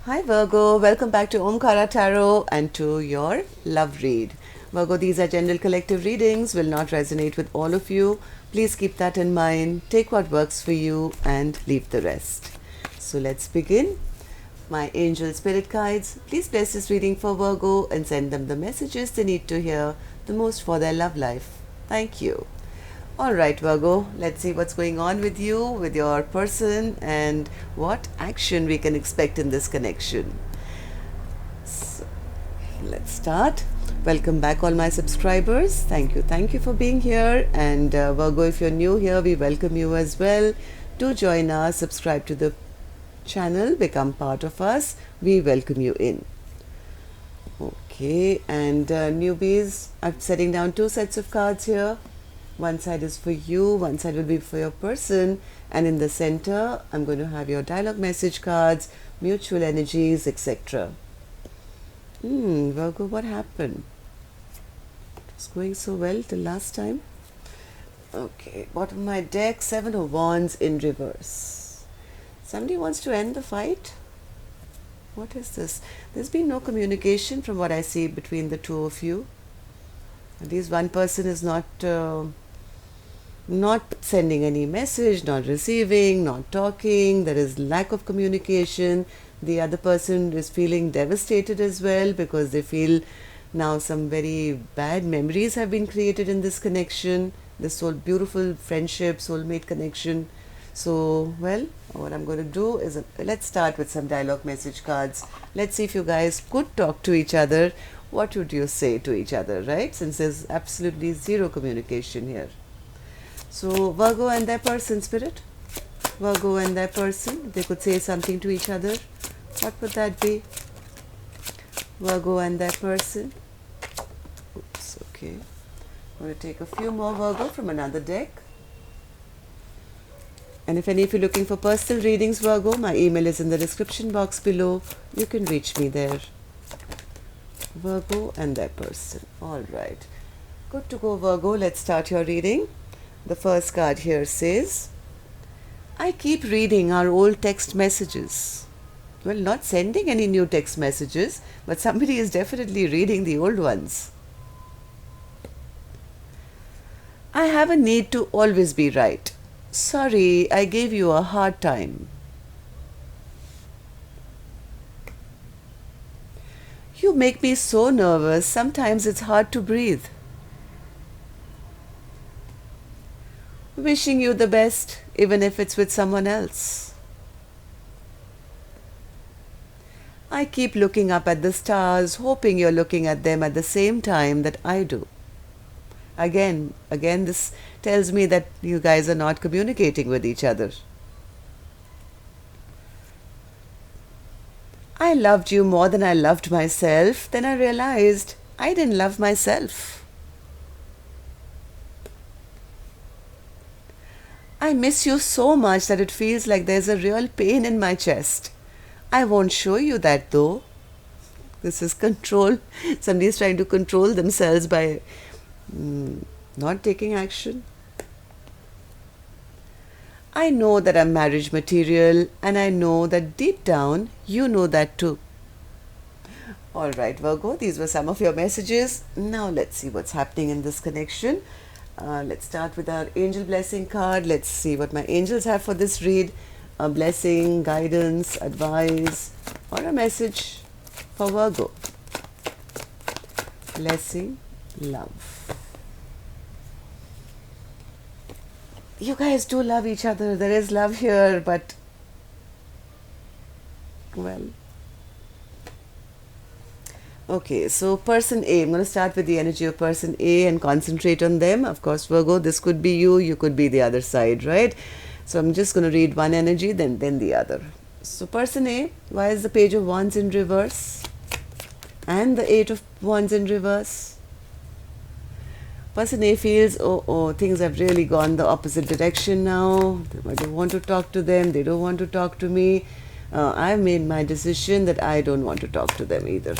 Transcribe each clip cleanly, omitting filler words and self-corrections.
Hi Virgo, welcome back to Omkara Tarot and to your love read. Virgo, these are general collective readings, will not resonate with all of you. Please keep that in mind. Take what works for you and leave the rest. So let's begin. My angel spirit guides, please bless this reading for Virgo and send them the messages they need to hear the most for their love life. Thank you. All right, Virgo, let's see what's going on with you, with your person, and what action we can expect in this connection. So, let's start. Welcome back, all my subscribers. Thank you for being here. And Virgo, if you're new here, we welcome you as well. Do join us, subscribe to the channel, become part of us. We welcome you in. Okay, and newbies, I'm setting down two sets of cards here. One side is for you, one side will be for your person, and in the center I'm going to have your dialogue message cards, mutual energies, etc. Virgo, what happened? It was going so well till last time. Okay, bottom of my deck, Seven of Wands in reverse. Somebody wants to end the fight? What is this? There's been no communication from what I see between the two of you. At least one person is not sending any message, not receiving, not talking. There is lack of communication. The other person is feeling devastated as well because they feel now some very bad memories have been created in this connection, this so beautiful friendship, soulmate connection. So, well, what I'm going to do is let's start with some dialogue message cards. Let's see if you guys could talk to each other. What would you say to each other, right? Since there's absolutely zero communication here. So, Virgo and their person, spirit. Virgo and their person, they could say something to each other. What would that be? Virgo and their person. Oops, okay. I'm going to take a few more Virgo from another deck. And if any of you are looking for personal readings, Virgo, my email is in the description box below. You can reach me there. Virgo and their person. All right. Good to go, Virgo. Let's start your reading. The first card here says, I keep reading our old text messages. Well, not sending any new text messages, but somebody is definitely reading the old ones. I have a need to always be right. Sorry, I gave you a hard time. You make me so nervous, sometimes it's hard to breathe. Wishing you the best, even if it's with someone else. I keep looking up at the stars, hoping you're looking at them at the same time that I do. Again, this tells me that you guys are not communicating with each other. I loved you more than I loved myself. Then I realized I didn't love myself. I miss you so much that it feels like there's a real pain in my chest. I won't show you that though. This is control. Somebody is trying to control themselves by not taking action. I know that I'm marriage material, and I know that deep down you know that too. All right, Virgo, these were some of your messages. Now let's see what's happening in this connection. Let's start with our angel blessing card. Let's see what my angels have for this read. A blessing, guidance, advice, or a message for Virgo. Blessing, love. You guys do love each other. There is love here, but, well. Okay, so person A. I'm going to start with the energy of person A and concentrate on them. Of course, Virgo, this could be you. You could be the other side, right? So I'm just going to read one energy, then the other. So person A, why is the Page of Wands in reverse? And the Eight of Wands in reverse? Person A feels, things have really gone the opposite direction now. I don't want to talk to them. They don't want to talk to me. I've made my decision that I don't want to talk to them either.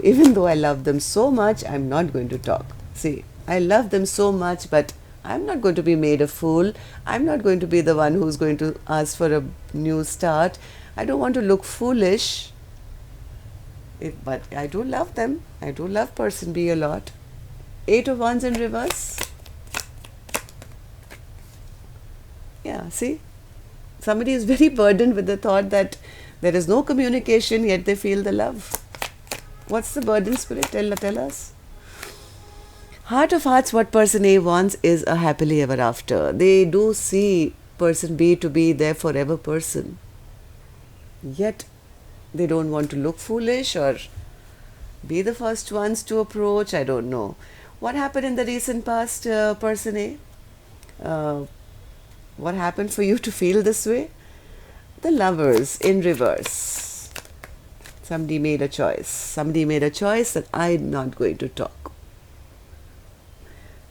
Even though I love them so much, I'm not going to talk. See, I love them so much, but I'm not going to be made a fool. I'm not going to be the one who's going to ask for a new start. I don't want to look foolish. But I do love them. I do love person B a lot. Eight of Wands in reverse. Yeah, see? Somebody is very burdened with the thought that there is no communication, yet they feel the love. What's the burden, Spirit? Tell us. Heart of hearts, what person A wants is a happily ever after. They do see person B to be their forever person. Yet they don't want to look foolish or be the first ones to approach. I don't know. What happened in the recent past, person A? What happened for you to feel this way? The Lovers in reverse. Somebody made a choice. Somebody made a choice that I'm not going to talk.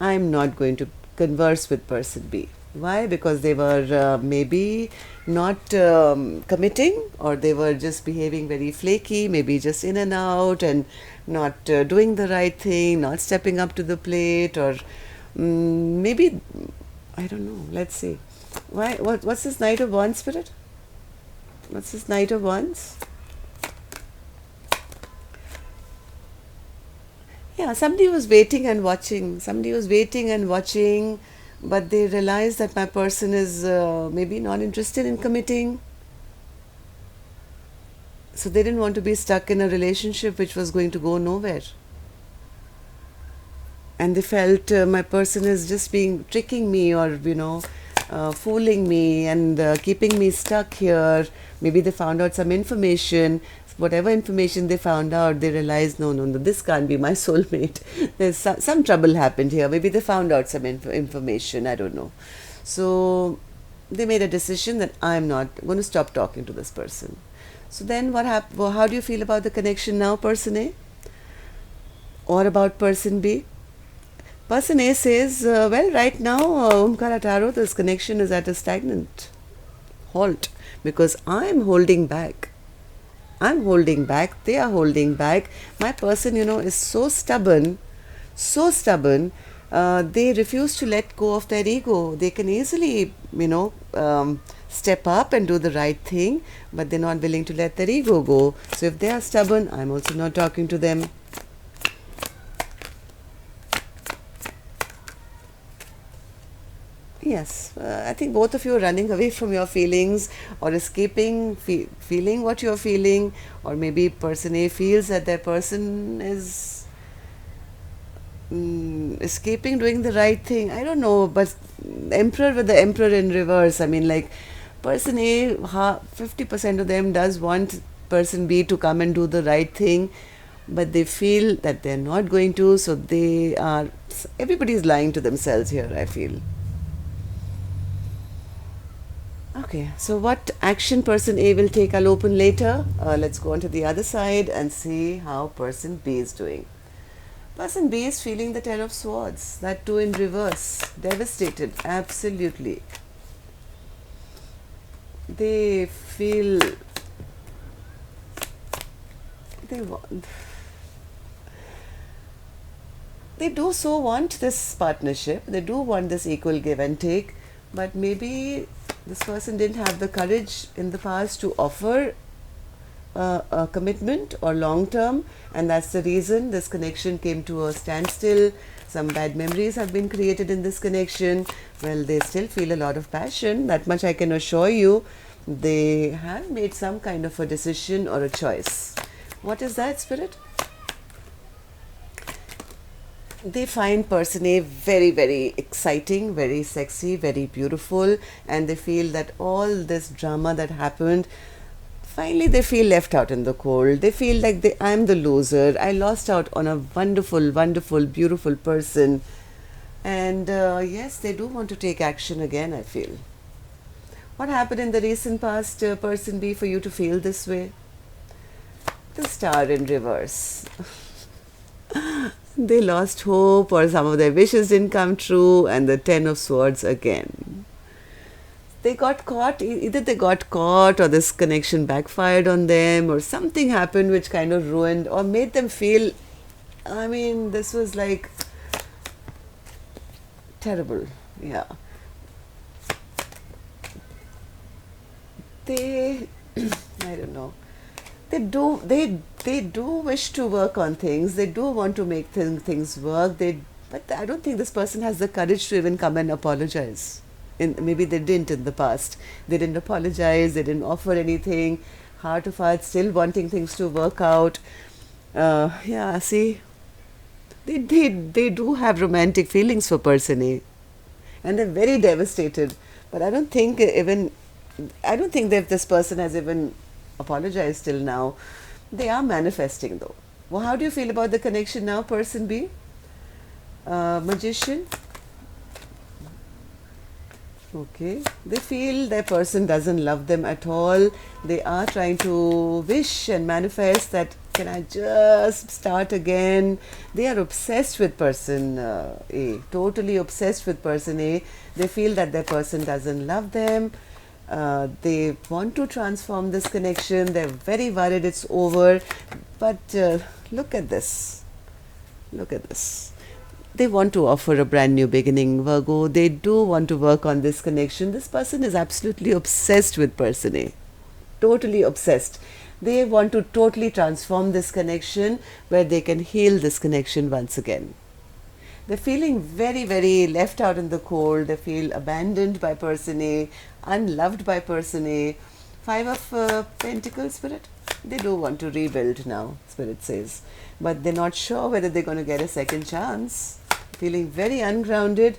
I'm not going to converse with person B. Why? Because they were maybe not committing, or they were just behaving very flaky, maybe just in and out and not doing the right thing, not stepping up to the plate, or maybe, I don't know, let's see. Why? What's this Knight of Wands, Spirit? What's this Knight of Wands? Yeah, somebody was waiting and watching. Somebody was waiting and watching, but they realized that my person is maybe not interested in committing. So they didn't want to be stuck in a relationship which was going to go nowhere. And they felt my person is just tricking me, or, fooling me and keeping me stuck here. Maybe they found out some information. Whatever information they found out, they realized, no, this can't be my soulmate. There's some trouble happened here. Maybe they found out some information. I don't know. So they made a decision that I'm not going to stop talking to this person. So then what happened? Well, how do you feel about the connection now, person A? Or about person B? Person A says, well, right now, Omkara Tarot, this connection is at a stagnant halt because I'm holding back. I'm holding back. They are holding back. My person, is so stubborn, so stubborn. They refuse to let go of their ego. They can easily, step up and do the right thing, but they're not willing to let their ego go. So if they are stubborn, I'm also not talking to them. Yes, I think both of you are running away from your feelings, or escaping feeling what you're feeling, or maybe person A feels that their person is escaping doing the right thing. I don't know, but Emperor with the Emperor in reverse. I mean, like, person A, 50% of them does want person B to come and do the right thing, but they feel that they're not going to, so everybody's lying to themselves here, I feel. Okay, so what action person A will take, I'll open later. Let's go on to the other side and see how person B is doing. Person B is feeling the Ten of Swords, that too in reverse. Devastated, absolutely. They feel they do so want this partnership, they do want this equal give and take, but maybe this person didn't have the courage in the past to offer a commitment or long term, and that's the reason this connection came to a standstill. Some bad memories have been created in this connection. Well, they still feel a lot of passion, that much I can assure you. They have made some kind of a decision or a choice. What is that, Spirit? They find person A very, very exciting, very sexy, very beautiful, and they feel that all this drama that happened, finally they feel left out in the cold. They feel like I'm the loser. I lost out on a wonderful, wonderful, beautiful person. And yes, they do want to take action again, I feel. What happened in the recent past, person B, for you to feel this way? The Star in reverse. They lost hope, or some of their wishes didn't come true, and the Ten of Swords again. They got caught, either they got caught, or this connection backfired on them, or something happened which kind of ruined or made them feel, I mean, this was like terrible. Yeah. They I don't know. They do wish to work on things. They do want to make things work. But I don't think this person has the courage to even come and apologize. Maybe they didn't in the past. They didn't apologize. They didn't offer anything. Heart of heart, still wanting things to work out. Yeah, see, they do have romantic feelings for person A, and they're very devastated. But I don't think that this person has even apologized till now. They are manifesting though. Well, how do you feel about the connection now, person B? Magician. Okay, they feel their person doesn't love them at all. They are trying to wish and manifest that, can I just start again? They are obsessed with person A, totally obsessed with person A. They feel that their person doesn't love them. They want to transform this connection. They're very worried it's over. But look at this. Look at this. They want to offer a brand new beginning, Virgo. They do want to work on this connection. This person is absolutely obsessed with person A. Totally obsessed. They want to totally transform this connection where they can heal this connection once again. They're feeling very, very left out in the cold. They feel abandoned by person A, unloved by person A. Five of Pentacles, Spirit. They do want to rebuild now, Spirit says. But they're not sure whether they're going to get a second chance. Feeling very ungrounded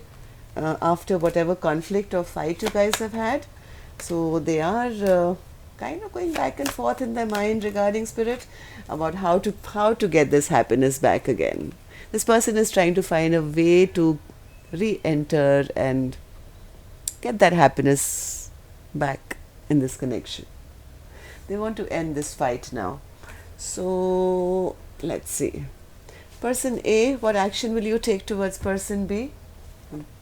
after whatever conflict or fight you guys have had. So they are kind of going back and forth in their mind regarding, Spirit, about how to get this happiness back again. This person is trying to find a way to re-enter and get that happiness back in this connection. They want to end this fight now. So let's see. Person A, what action will you take towards person B?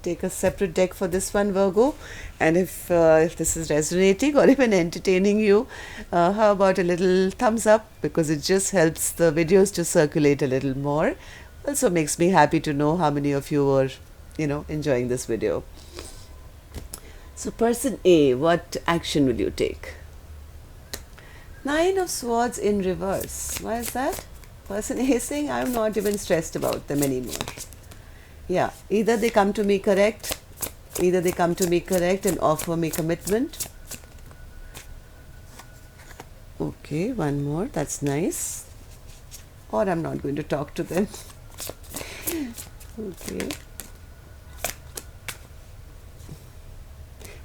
Take a separate deck for this one, Virgo. And if this is resonating or even entertaining you, how about a little thumbs up, because it just helps the videos to circulate a little more. Also makes me happy to know how many of you are, enjoying this video. So person A, what action will you take? Nine of Swords in reverse. Why is that? Person A is saying, I'm not even stressed about them anymore. Yeah, either they come to me correct and offer me commitment. Okay, one more. That's nice. Or I'm not going to talk to them. Okay.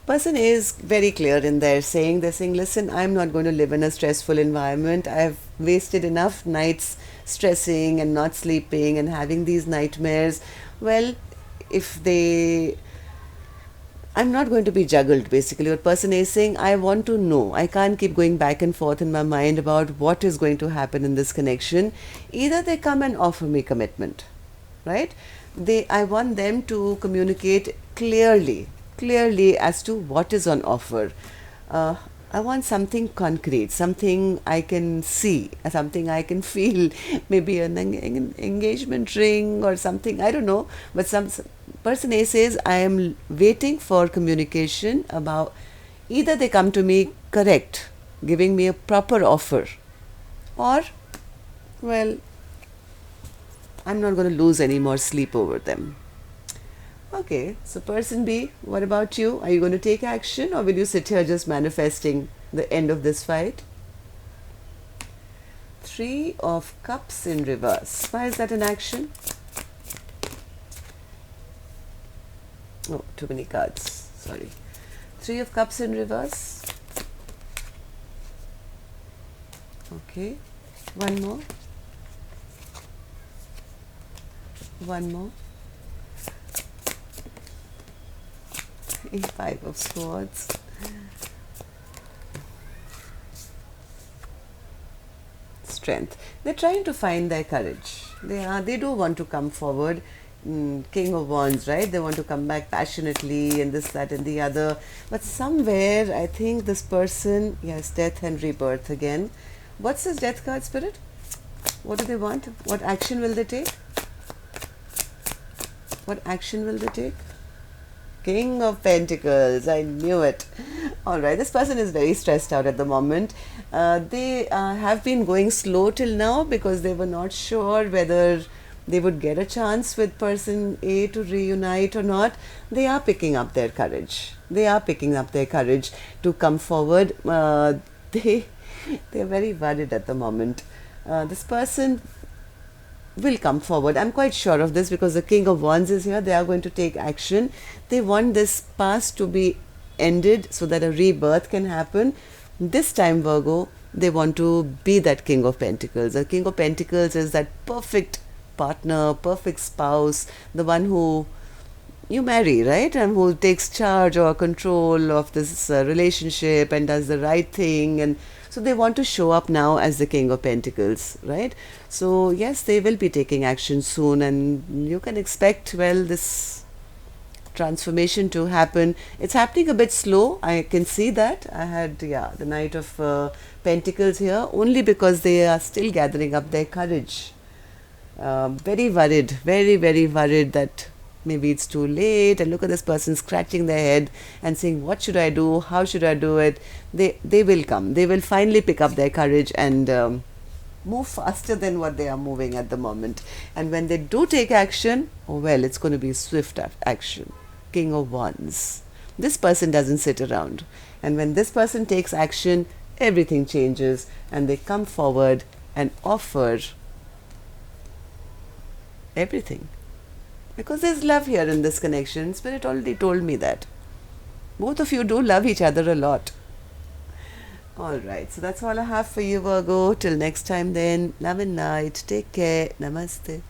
Person A is very clear in there, saying, listen, I'm not going to live in a stressful environment. I've wasted enough nights stressing and not sleeping and having these nightmares. Well, I'm not going to be juggled, basically. What person A is saying, I want to know. I can't keep going back and forth in my mind about what is going to happen in this connection. Either they come and offer me commitment, right? I want them to communicate clearly as to what is on offer. I want something concrete, something I can see, something I can feel, maybe an engagement ring or something, I don't know. But some person A says, I am waiting for communication about, either they come to me correct, giving me a proper offer, or, well, I'm not going to lose any more sleep over them. Okay, so person B, what about you? Are you going to take action, or will you sit here just manifesting the end of this fight? Three of Cups in reverse. Why is that an action? Oh, too many cards. Sorry. Three of Cups in reverse. Okay. One more. One more. Five of Swords. Strength. They're trying to find their courage. They do want to come forward. King of Wands, right? They want to come back passionately and this, that and the other. But somewhere, I think this person, yes, death and rebirth again. What's this death card, Spirit? What do they want? What action will they take? What action will they take? King of Pentacles. I knew it. All right, this person is very stressed out at the moment. They have been going slow till now because they were not sure whether they would get a chance with person A to reunite or not. They are picking up their courage. They are picking up their courage to come forward. They are very worried at the moment. This person will come forward. I'm quite sure of this because the King of Wands is here. They are going to take action. They want this past to be ended so that a rebirth can happen. This time, Virgo, they want to be that King of Pentacles. The King of Pentacles is that perfect partner, perfect spouse, the one who you marry, right? And who takes charge or control of this relationship and does the right thing. And so they want to show up now as the King of Pentacles, right? So yes, they will be taking action soon, and you can expect, well, this transformation to happen. It's happening a bit slow. I can see that. I had, yeah, the Knight of Pentacles here only because they are still gathering up their courage. Very worried, very, very worried that maybe it's too late. And look at this person scratching their head and saying, what should I do? How should I do it? They will come. They will finally pick up their courage and move faster than what they are moving at the moment. And when they do take action, oh well, it's going to be swift action. King of Wands. This person doesn't sit around. And when this person takes action, everything changes and they come forward and offer everything. Because there's love here in this connection. Spirit already told me that. Both of you do love each other a lot. Alright, so that's all I have for you, Virgo. Till next time then, love and light. Take care. Namaste.